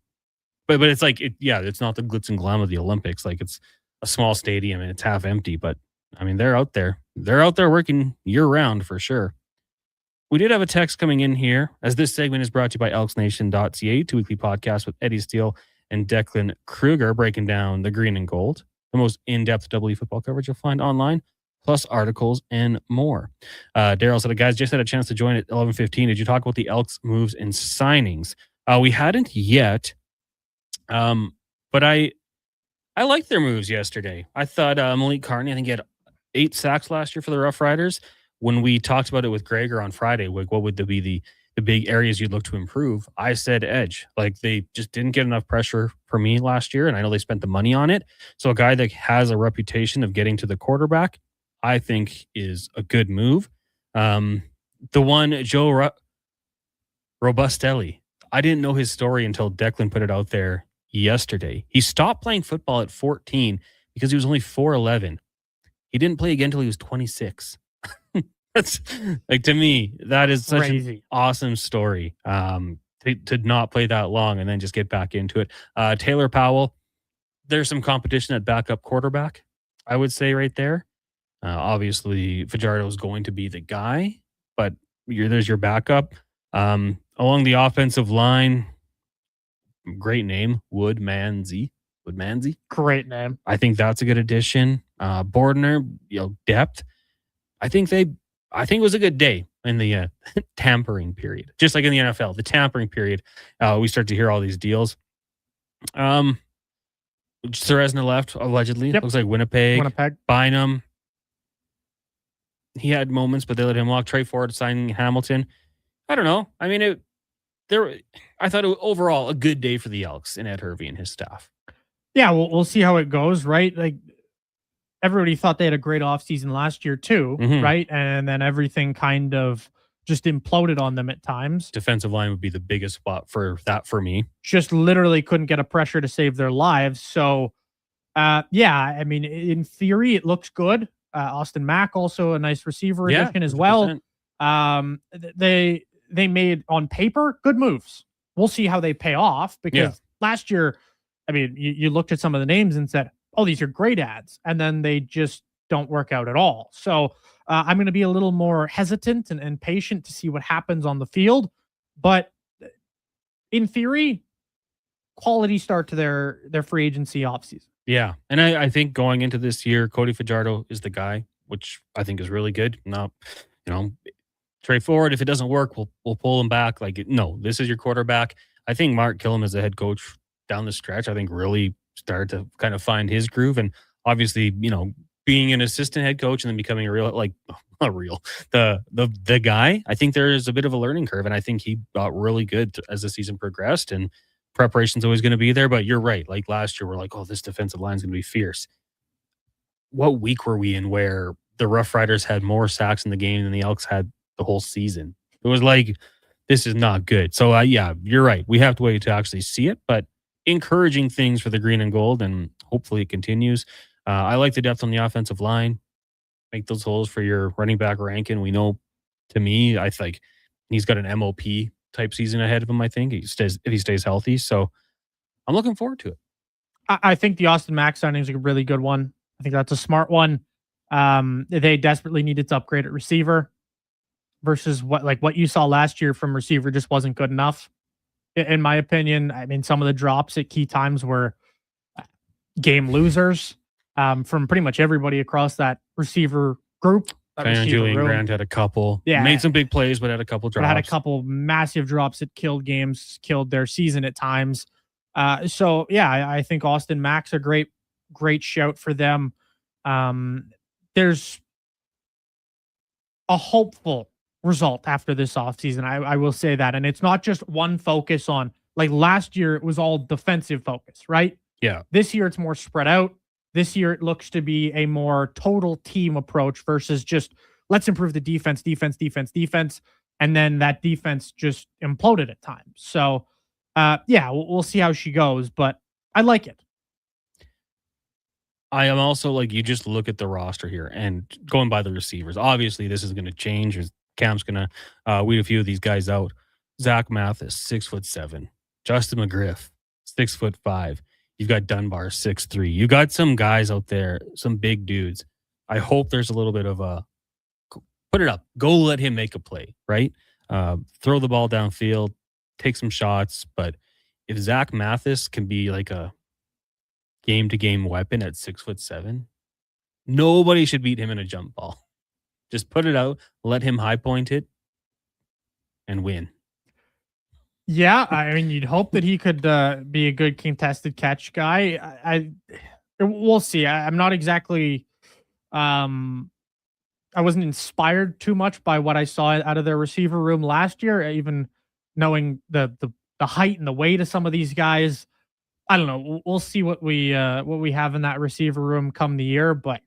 G: But it's like it's not the glitz and glam of the Olympics. Like it's a small stadium and it's half empty, but I mean they're out there. They're out there working year round for sure. We did have a text coming in here, as this segment is brought to you by elksnation.ca, 2 weekly podcasts with Eddie Steele and Declan Kruger breaking down the green and gold, the most in-depth WE football coverage you'll find online, plus articles and more. Daryl said, guys, just had a chance to join at 11:15. Did you talk about the Elks moves and signings? We hadn't yet, but I liked their moves yesterday. I thought Malik Carney, I think he had 8 sacks last year for the Rough Riders. When we talked about it with Gregor on Friday, like what would be the big areas you'd look to improve? I said edge. Like they just didn't get enough pressure for me last year, and I know they spent the money on it. So a guy that has a reputation of getting to the quarterback, I think is a good move. The one, Joe Robustelli, I didn't know his story until Declan put it out there yesterday. He stopped playing football at 14 because he was only 4'11". He didn't play again until he was 26. That's like, to me, that is such an awesome story. To not play that long and then just get back into it. Taylor Powell, there's some competition at backup quarterback, I would say right there. Obviously, Fajardo is going to be the guy, but there's your backup. Along the offensive line, great name, Woodmansey.
H: Great name.
G: I think that's a good addition. Bordner, depth. I think it was a good day in the tampering period. Just like in the NFL, the tampering period, we start to hear all these deals. Ceresna left, allegedly. Looks like Winnipeg. Bynum. He had moments, but they let him walk. Trey Ford signing Hamilton. I don't know. I mean, I thought it was overall a good day for the Elks and Ed Hervey and his staff.
H: Yeah, we'll see how it goes, right? Like, everybody thought they had a great offseason last year too, right? And then everything kind of just imploded on them at times.
G: Defensive line would be the biggest spot for that for me.
H: Just literally couldn't get a pressure to save their lives. So, yeah, I mean, in theory, it looks good. Austin Mack, also a nice receiver addition as well. They made, on paper, good moves. We'll see how they pay off, because last year, I mean, you looked at some of the names and said, oh, these are great ads, and then they just don't work out at all. So I'm going to be a little more hesitant and patient to see what happens on the field. But in theory, quality start to their free agency offseason.
G: Yeah, and I think going into this year, Cody Fajardo is the guy, which I think is really good. Now, Trey Ford, if it doesn't work, we'll pull him back. Like, no, this is your quarterback. I think Mark Killam as the head coach down the stretch, I think really started to kind of find his groove. And obviously, being an assistant head coach and then becoming a real, like, not real, the guy, I think there is a bit of a learning curve. And I think he got really good as the season progressed, and preparation's always going to be there. But you're right. Like last year, we're like, oh, this defensive line is going to be fierce. What week were we in where the Rough Riders had more sacks in the game than the Elks had the whole season? It was like, this is not good. So yeah, you're right. We have to wait to actually see it, but encouraging things for the green and gold, and hopefully it continues. I like the depth on the offensive line. Make those holes for your running back Rankin. We know, to me, I think he's got an MOP type season ahead of him. I think if he stays healthy. So I'm looking forward to it.
H: I think the Austin Mack signing is a really good one. I think that's a smart one. They desperately needed to upgrade at receiver, versus what you saw last year from receiver just wasn't good enough. In my opinion, I mean, some of the drops at key times were game losers from pretty much everybody across that receiver group.
G: Julian Grant had a couple.
H: Yeah.
G: Made some big plays, but had a couple drops.
H: Had a couple massive drops that killed games, killed their season at times. So, yeah, I think Austin Mack's a great shout for them. There's a hopeful result after this offseason. I will say that. And it's not just one focus on, like last year, it was all defensive focus, right?
G: Yeah.
H: This year, it's more spread out. This year, it looks to be a more total team approach versus just let's improve the defense. And then that defense just imploded at times. So, yeah, we'll see how she goes, but I like it.
G: I am also like, you just look at the roster here and going by the receivers. Obviously, this is going to change. Cam's going to weed a few of these guys out. Zach Mathis, 6'7". Justin McGriff, 6'5". You've got Dunbar, 6'3". You got some guys out there, some big dudes. I hope there's a little bit of a put it up. Go let him make a play, right? Throw the ball downfield, take some shots. But if Zach Mathis can be like a game-to-game weapon at 6'7", nobody should beat him in a jump ball. Just put it out, let him high point it, and win.
H: Yeah, I mean, you'd hope that he could be a good contested catch guy. We'll see. I'm not exactly I wasn't inspired too much by what I saw out of their receiver room last year, even knowing the height and the weight of some of these guys. I don't know. We'll see what we have in that receiver room come the year, but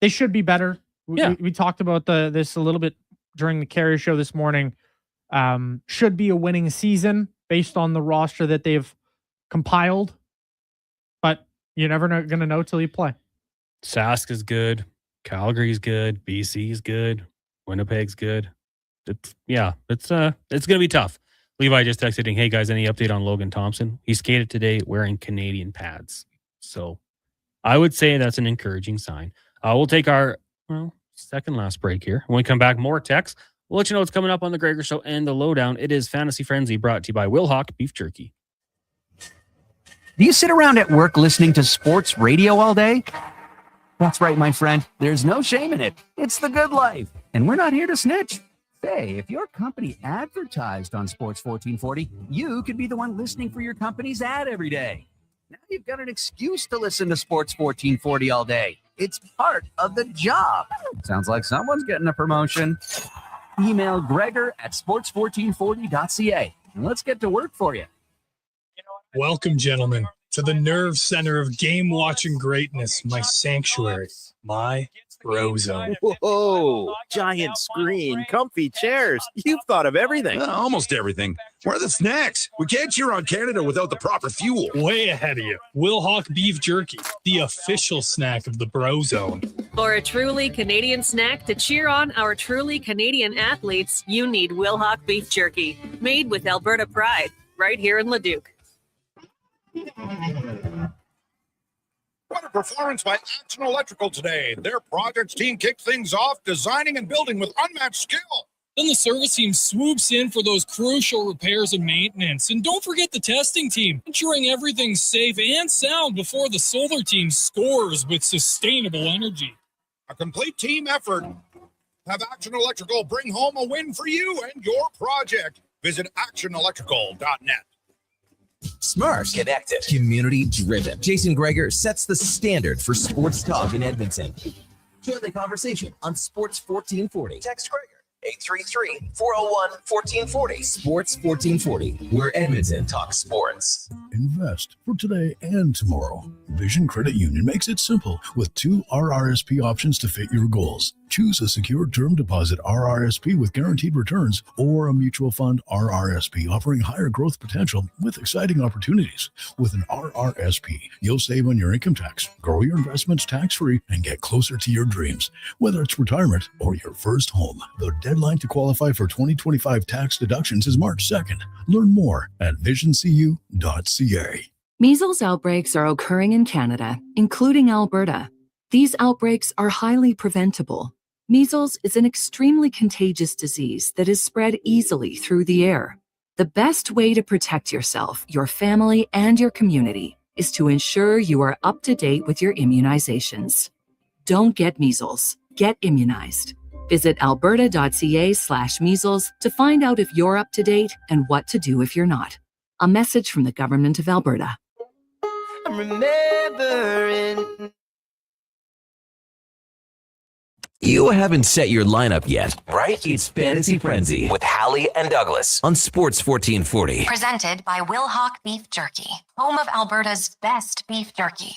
H: they should be better. We talked about this a little bit during the Carrier show this morning. Should be a winning season based on the roster that they've compiled, but you're never going to know till you play.
G: Sask is good. Calgary's good. BC's good. Winnipeg's good. It's going to be tough. Levi just texted, hey guys, any update on Logan Thompson? He skated today wearing Canadian pads. So I would say that's an encouraging sign. We'll take our second last break here. When we come back, more texts. We'll let you know what's coming up on the Gregor Show and the Lowdown. It is Fantasy Frenzy, brought to you by Wilhauk Beef Jerky.
P: Do you sit around at work listening to sports radio all day? That's right, my friend. There's no shame in it. It's the good life. And we're not here to snitch. Hey, if your company advertised on Sports 1440, you could be the one listening for your company's ad every day. Now you've got an excuse to listen to Sports 1440 all day. It's part of the job. Sounds like someone's getting a promotion. Email Gregor at sports1440.ca and let's get to work for you.
M: Welcome, gentlemen, to the nerve center of game-watching greatness, my sanctuary, my Bro Zone.
N: Whoa, giant screen, comfy chairs. You've thought of everything.
Q: Almost everything. Where are the snacks? We can't cheer on Canada without the proper fuel.
M: Way ahead of you. Wilhauk Beef Jerky, the official snack of the Bro Zone.
O: For a truly Canadian snack to cheer on our truly Canadian athletes, you need Wilhauk Beef Jerky, made with Alberta pride, right here in Leduc.
R: What a performance by Action Electrical today. Their projects team kicked things off, designing and building with unmatched skill.
S: Then the service team swoops in for those crucial repairs and maintenance. And don't forget the testing team, ensuring everything's safe and sound before the solar team scores with sustainable energy.
R: A complete team effort. Have Action Electrical bring home a win for you and your project. Visit actionelectrical.net.
E: Smart, connected, community-driven. Jason Gregor sets the standard for sports talk in Edmonton. Join the conversation on Sports 1440. Text Gregor, 833-401-1440. Sports 1440, where Edmonton talks sports.
A: Invest for today and tomorrow. Vision Credit Union makes it simple with 2 RRSP options to fit your goals. Choose a secure term deposit RRSP with guaranteed returns or a mutual fund RRSP offering higher growth potential with exciting opportunities. With an RRSP, you'll save on your income tax, grow your investments tax-free, and get closer to your dreams. Whether it's retirement or your first home, the deadline to qualify for 2025 tax deductions is March 2nd. Learn more at visioncu.ca.
D: Measles outbreaks are occurring in Canada, including Alberta. These outbreaks are highly preventable. Measles is an extremely contagious disease that is spread easily through the air. The best way to protect yourself, your family, and your community is to ensure you are up to date with your immunizations. Don't get measles. Get immunized. Visit alberta.ca/measles to find out if you're up to date and what to do if you're not. A message from the Government of Alberta.
E: I'm remembering. You haven't set your lineup yet, right? It's Fantasy Frenzy with Halley and Douglas on Sports 1440.
F: Presented by Wilhauk Beef Jerky, home of Alberta's best beef jerky.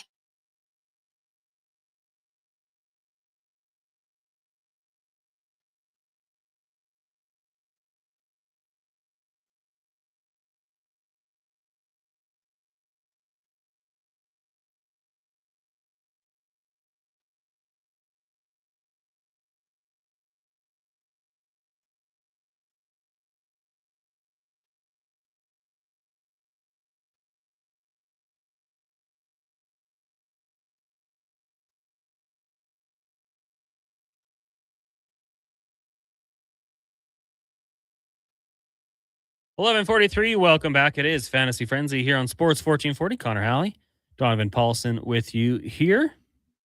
G: $11:43. Welcome back. It is Fantasy Frenzy here on Sports 1440. Connor Halley, Donovan Paulson with you here.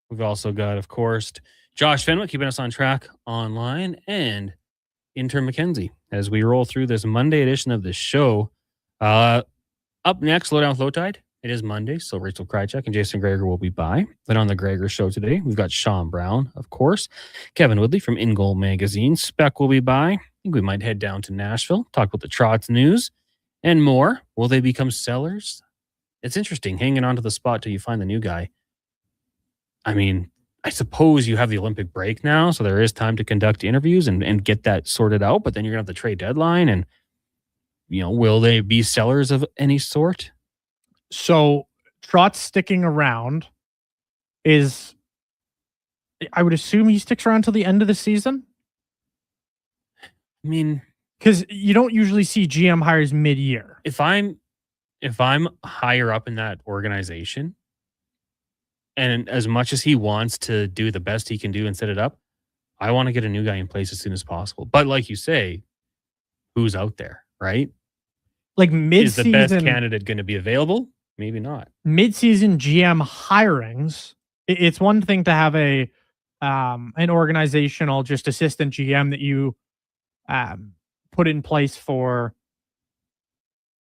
G: We've also got, of course, Josh Fenwick keeping us on track online and intern Mackenzie as we roll through this Monday edition of the show. Up next, Lowdown with Lowtide. It is Monday, so Rachel Krychek and Jason Greger will be by. Then on the Greger Show today, we've got Sean Brown, of course, Kevin Woodley from In Goal Magazine. Spec will be by. I think we might head down to Nashville, talk about the Trotz news and more. Will they become sellers? It's interesting, hanging on to the spot till you find the new guy. I mean, I suppose you have the Olympic break now, so there is time to conduct interviews and get that sorted out, but then you're going to have the trade deadline, and, will they be sellers of any sort?
H: So Trotz sticking around is, I would assume he sticks around till the end of the season.
G: I mean,
H: because you don't usually see GM hires mid-year.
G: If I'm higher up in that organization, and as much as he wants to do the best he can do and set it up, I want to get a new guy in place as soon as possible. But like you say, who's out there, right?
H: Like mid-season,
G: is the best candidate going to be available? Maybe not.
H: Mid-season GM hirings. It's one thing to have an organizational just assistant GM that you put in place for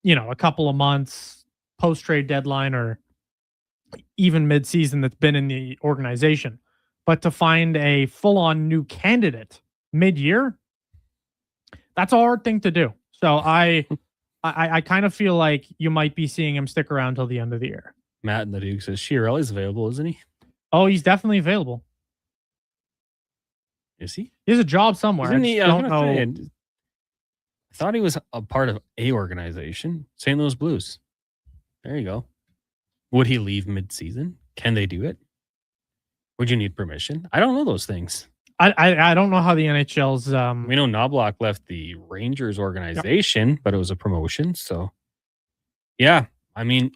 H: a couple of months post-trade deadline or even mid-season that's been in the organization. But to find a full-on new candidate mid-year, that's a hard thing to do. So I kind of feel like you might be seeing him stick around till the end of the year.
G: Matt in the Duke says Chiarelli's available, isn't he?
H: Oh, he's definitely available.
G: Is he?
H: He has a job somewhere.
G: Isn't he?
H: I don't know.
G: I thought he was a part of a organization, St. Louis Blues. There you go. Would he leave mid-season? Can they do it? Would you need permission? I don't know those things.
H: I don't know how the NHL's.
G: We know Knobloch left the Rangers organization, but it was a promotion. So, yeah, I mean,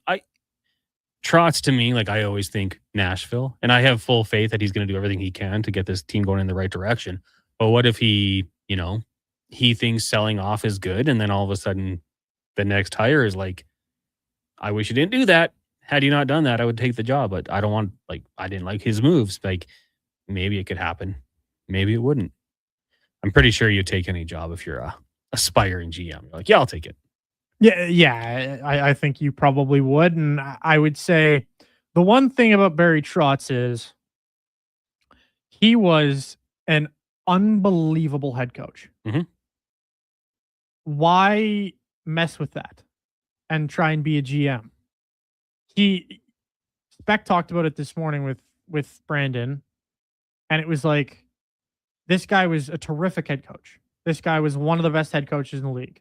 G: Trotz to me, like I always think Nashville, and I have full faith that he's going to do everything he can to get this team going in the right direction. But what if he thinks selling off is good, and then all of a sudden the next hire is like, I wish you didn't do that. Had you not done that, I would take the job, but I don't want, I didn't like his moves. Like, maybe it could happen. Maybe it wouldn't. I'm pretty sure you'd take any job if you're a aspiring GM. You're like, yeah, I'll take it.
H: Yeah, I think you probably would. And I would say the one thing about Barry Trotz is he was an unbelievable head coach.
G: Mm-hmm.
H: Why mess with that and try and be a GM? Spec talked about it this morning with Brandon, and it was like, this guy was a terrific head coach. This guy was one of the best head coaches in the league.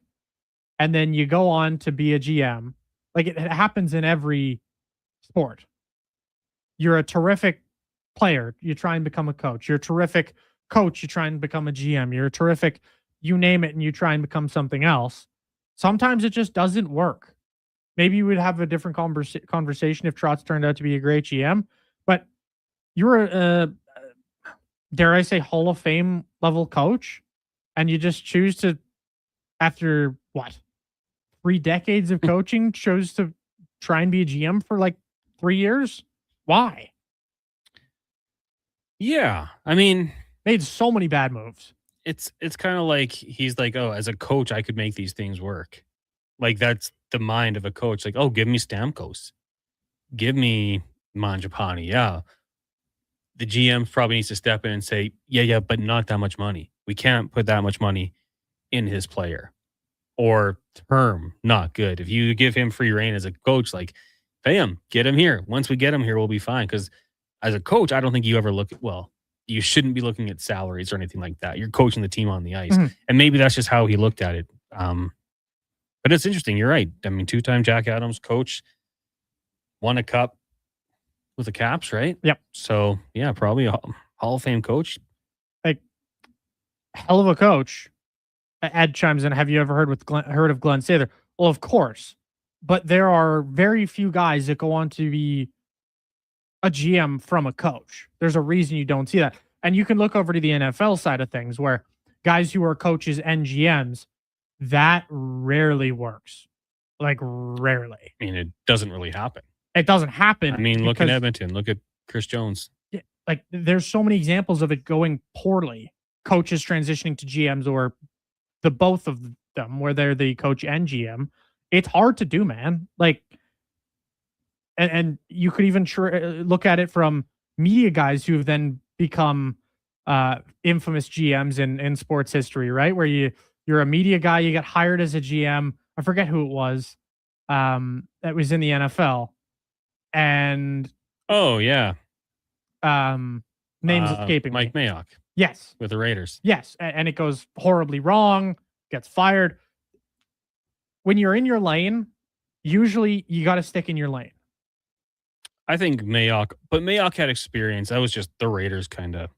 H: And then you go on to be a GM. Like it happens in every sport. You're a terrific player. You try and become a coach. You're a terrific coach. You try and become a GM. You're a terrific, you name it, and you try and become something else. Sometimes it just doesn't work. Maybe you would have a different conversation if Trotz turned out to be a great GM. But you're a dare I say, Hall of Fame level coach, and you just choose to, after 3 decades of coaching, chose to try and be a GM for 3 years? Why?
G: Yeah, I mean,
H: made so many bad moves.
G: It's kind of like he's like, oh, as a coach, I could make these things work. Like that's the mind of a coach. Like, oh, give me Stamkos, give me Mangiapane. Yeah. The GM probably needs to step in and say, yeah, but not that much money. We can't put that much money in his player. Or term, not good. If you give him free reign as a coach, pay him, get him here. Once we get him here, we'll be fine. Because as a coach, I don't think you ever you shouldn't be looking at salaries or anything like that. You're coaching the team on the ice. Mm-hmm. And maybe that's just how he looked at it. But it's interesting. You're right. I mean, 2-time Jack Adams coach, won a cup with the Caps, right?
H: Yep.
G: So, yeah, probably a Hall of Fame coach.
H: Hell of a coach. Ed chimes in, have you ever heard of Glenn Sather? Well, of course. But there are very few guys that go on to be a GM from a coach. There's a reason you don't see that. And you can look over to the NFL side of things where guys who are coaches and GMs, that rarely works. Rarely.
G: I mean, it doesn't really happen.
H: It doesn't happen.
G: I mean, look at Edmonton. Look at Chris Jones.
H: Yeah, there's so many examples of it going poorly. Coaches transitioning to GMs or the both of them where they're the coach and GM. It's hard to do, man. And you could even look at it from media guys who have then become infamous GMs in sports history, right? Where you're a media guy, you get hired as a GM. I forget who it was that was in the NFL. And name's escaping
G: Mike
H: me.
G: Mayock.
H: Yes.
G: With the Raiders.
H: Yes. And it goes horribly wrong, gets fired. When you're in your lane, usually you got to stick in your lane.
G: I think Mayock had experience. That was just the Raiders that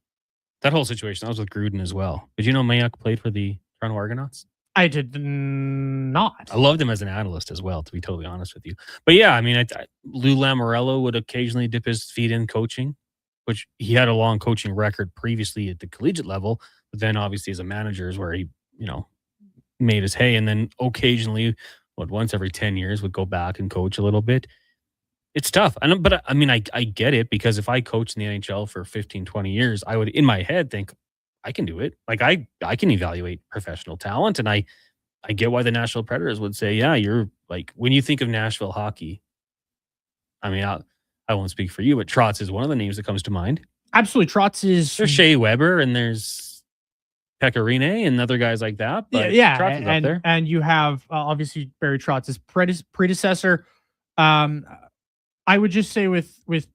G: whole situation. That was with Gruden as well. Did you know Mayock played for the Toronto Argonauts?
H: I did not.
G: I loved him as an analyst as well, to be totally honest with you. But yeah, I mean, Lou Lamoriello would occasionally dip his feet in coaching, which he had a long coaching record previously at the collegiate level. But then obviously as a manager is where he, made his hay. And then occasionally, once every 10 years would go back and coach a little bit. It's tough. But I mean, I get it, because if I coached in the NHL for 15, 20 years, I would, in my head, think I can do it. Like I can evaluate professional talent. And I get why the Nashville Predators would say, yeah, you're like, when you think of Nashville hockey, I mean, I won't speak for you, but Trotz is one of the names that comes to mind.
H: Absolutely. Trotz is...
G: There's Shea Weber and there's Pecorine and other guys like that. But
H: yeah.
G: Trotz is up there.
H: And you have, obviously, Barry Trotz's predecessor. I would just say with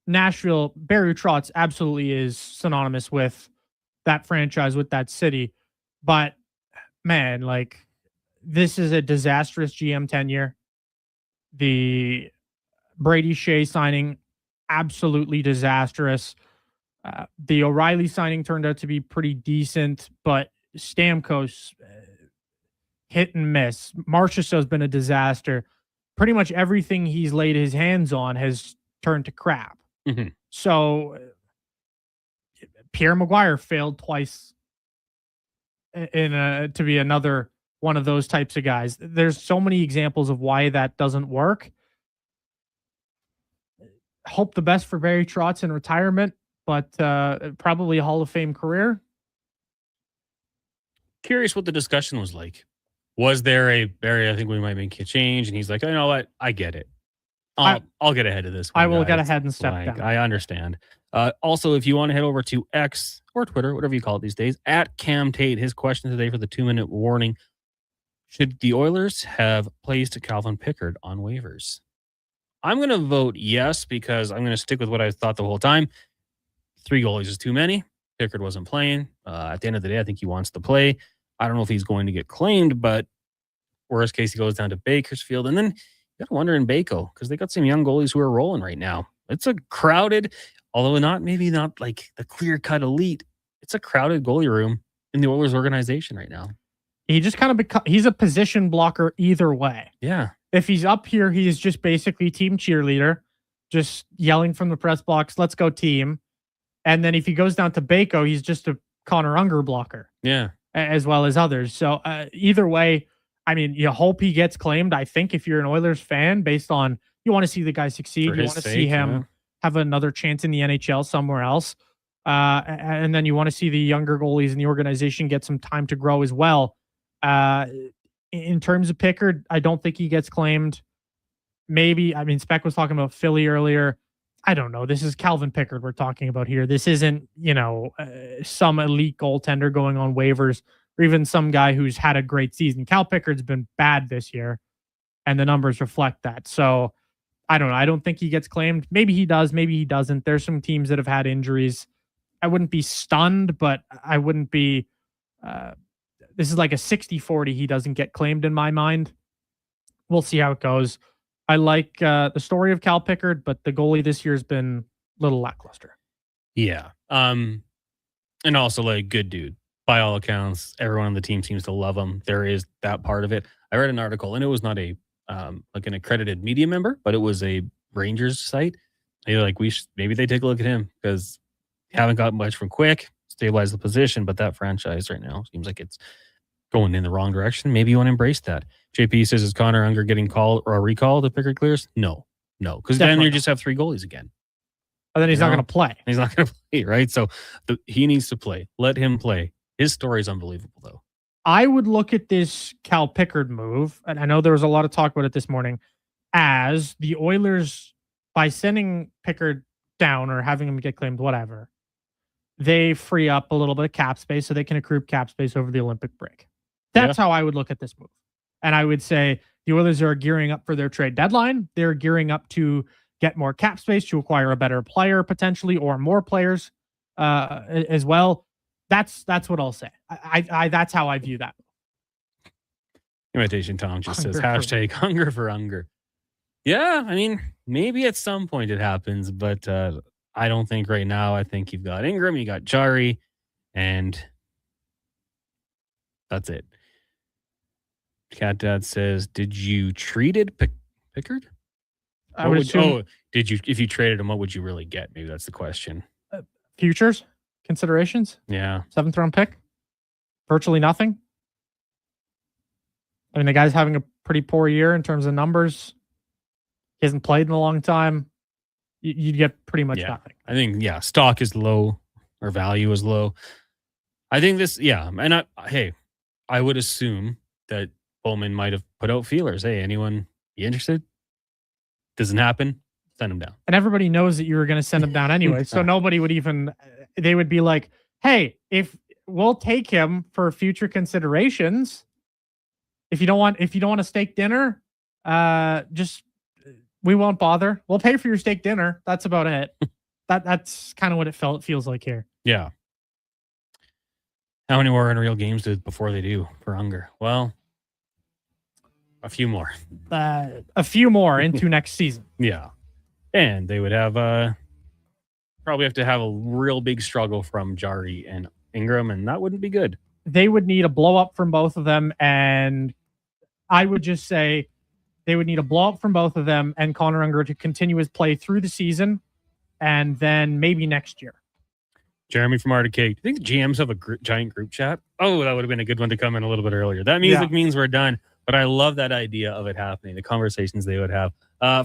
H: Nashville, Barry Trotz absolutely is synonymous with that franchise, with that city. But man, like, this is a disastrous GM tenure. The Brady Shea signing, absolutely disastrous. The O'Reilly signing turned out to be pretty decent, but Stamkos, hit and miss. Marchessault's been a disaster. Pretty much everything he's laid his hands on has turned to crap.
G: Mm-hmm.
H: So Pierre Maguire failed twice to be another one of those types of guys. There's so many examples of why that doesn't work. Hope the best for Barry Trotz in retirement, but probably a Hall of Fame career.
G: Curious what the discussion was like. Was there a Barry, I think we might make a change? And he's like, oh, you know what? I get it. I'll get ahead of this one,
H: I will
G: guys.
H: get ahead and step down.
G: I understand. Also, if you want to head over to X or Twitter, whatever you call it these days, at Cam Tate, his question today for the 2-minute warning: should the Oilers have placed Calvin Pickard on waivers? I'm going to vote yes, because I'm going to stick with what I thought the whole time. 3 goalies is too many. Pickard wasn't playing. At the end of the day, I think he wants to play. I don't know if he's going to get claimed, but worst case, he goes down to Bakersfield. And then you got to wonder in Baco, because they got some young goalies who are rolling right now. It's a crowded, although maybe not like the clear-cut elite, it's a crowded goalie room in the Oilers organization right now.
H: He just kind of he's a position blocker either way.
G: Yeah.
H: If he's up here, he is just basically team cheerleader, just yelling from the press box, let's go team. And then if he goes down to Baco, he's just a Connor Unger blocker.
G: Yeah.
H: As well as others. So either way, I mean, you hope he gets claimed. I think if you're an Oilers fan, based on you want to see the guy succeed, you want to see him have another chance in the NHL somewhere else. And then you want to see the younger goalies in the organization get some time to grow as well. In terms of Pickard, I don't think he gets claimed. Maybe, I mean, Speck was talking about Philly earlier. I don't know. This is Calvin Pickard we're talking about here. This isn't, some elite goaltender going on waivers, or even some guy who's had a great season. Cal Pickard's been bad this year, and the numbers reflect that. So I don't know. I don't think he gets claimed. Maybe he does. Maybe he doesn't. There's some teams that have had injuries. I wouldn't be stunned, but I wouldn't be. This is like a 60-40. He doesn't get claimed in my mind. We'll see how it goes. I like the story of Cal Pickard, but the goalie this year has been a little lackluster.
G: Yeah. And also, like, good dude. By all accounts, everyone on the team seems to love him. There is that part of it. I read an article, and it was not a like an accredited media member, but it was a Rangers site. They're like, maybe they take a look at him, because they haven't got much from Quick, stabilize the position, but that franchise right now seems like it's going in the wrong direction. Maybe you want to embrace that. JP says, is Connor Unger getting called or recalled if Pickard clears? No, because then you just have 3 goalies again.
H: And then he's not going to play.
G: He's not going to play, right? So he needs to play. Let him play. His story is unbelievable, though.
H: I would look at this Cal Pickard move, and I know there was a lot of talk about it this morning. as the Oilers, by sending Pickard down or having him get claimed, whatever, they free up a little bit of cap space so they can accrue cap space over the Olympic break. That's how I would look at this move. And I would say the Oilers are gearing up for their trade deadline. They're gearing up to get more cap space to acquire a better player potentially, or more players as well. That's what I'll say. I that's how I view that.
G: Imitation Tom just says hashtag hunger for Unger. Yeah, I mean, maybe at some point it happens, but I don't think right now. I think you've got Ingram, you got Jari, and that's it. Cat Dad says, did you treated Pickard?
H: I would assume.
G: Did you? If you traded him, what would you really get? Maybe that's the question.
H: Futures considerations.
G: Yeah.
H: 7th round pick. Virtually nothing. I mean, the guy's having a pretty poor year in terms of numbers. He hasn't played in a long time. You'd get pretty much nothing.
G: I think, stock is low or value is low. I think this, and I would assume that Bowman might have put out feelers. Hey, anyone be interested? Doesn't happen, send him down.
H: And everybody knows that you were going to send him down anyway. So nobody would even, they would be like, hey, if we'll take him for future considerations. If you don't want a steak dinner, we won't bother. We'll pay for your steak dinner. That's about it. That's kind of what it feels like here.
G: Yeah. How many more unreal games before they do for Unger? Well, a few more.
H: A few more into next season.
G: Yeah. And they would have probably have to have a real big struggle from Jari and Ingram, and that wouldn't be good.
H: They would need a blow up from both of them, and I would just say they would need a blow up from both of them and Connor Unger to continue his play through the season, and then maybe next year.
G: Jeremy from Arcade. Do you think the GMs have a giant group chat? Oh, that would have been a good one to come in a little bit earlier. That music means we're done, but I love that idea of it happening, the conversations they would have.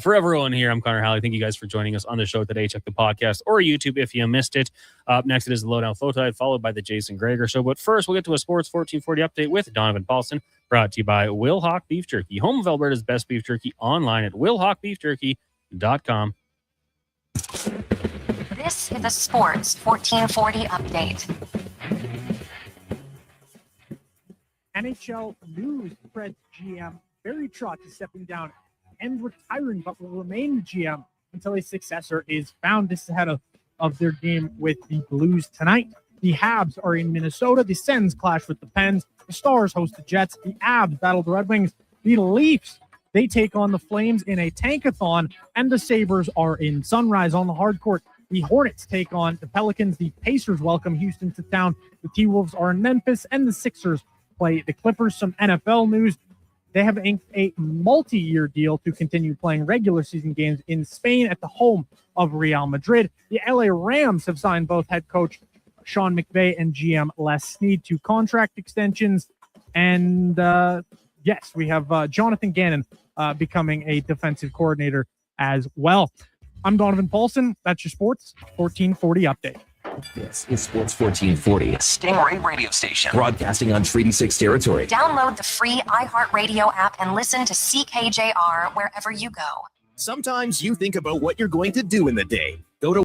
G: For everyone here, I'm Connor Halley. Thank you guys for joining us on the show today. Check the podcast or YouTube if you missed it. Up next, it is the Lowdown Flow Tide, followed by the Jason Greger Show. But first, we'll get to a Sports 1440 update with Donovan Paulson, brought to you by Will Hawk Beef Jerky, home of Alberta's best beef jerky, online at willhawkbeefjerky.com.
F: This is a Sports 1440 update.
H: NHL news spreads GM Barry Trotz is stepping down and retiring, but will remain the GM until a successor is found. This is ahead of their game with the Blues tonight. The Habs are in Minnesota. The Sens clash with the Pens. The Stars host the Jets. The Avs battle the Red Wings. The Leafs, they take on the Flames in a tankathon. And the Sabres are in Sunrise on the hard court. The Hornets take on the Pelicans. The Pacers welcome Houston to town. The T-Wolves are in Memphis. And the Sixers play the Clippers. Some NFL news. They have inked a multi-year deal to continue playing regular season games in Spain at the home of Real Madrid. The LA Rams have signed both head coach Sean McVay and GM Les Snead to contract extensions. And yes, we have Jonathan Gannon becoming a defensive coordinator as well. I'm Donovan Paulson. That's your Sports 1440 update.
E: This is Sports 1440, Stingray radio station, broadcasting on Treaty 6 territory.
F: Download the free iHeartRadio app and listen to CKJR wherever you go.
N: Sometimes you think about what you're going to do in the day.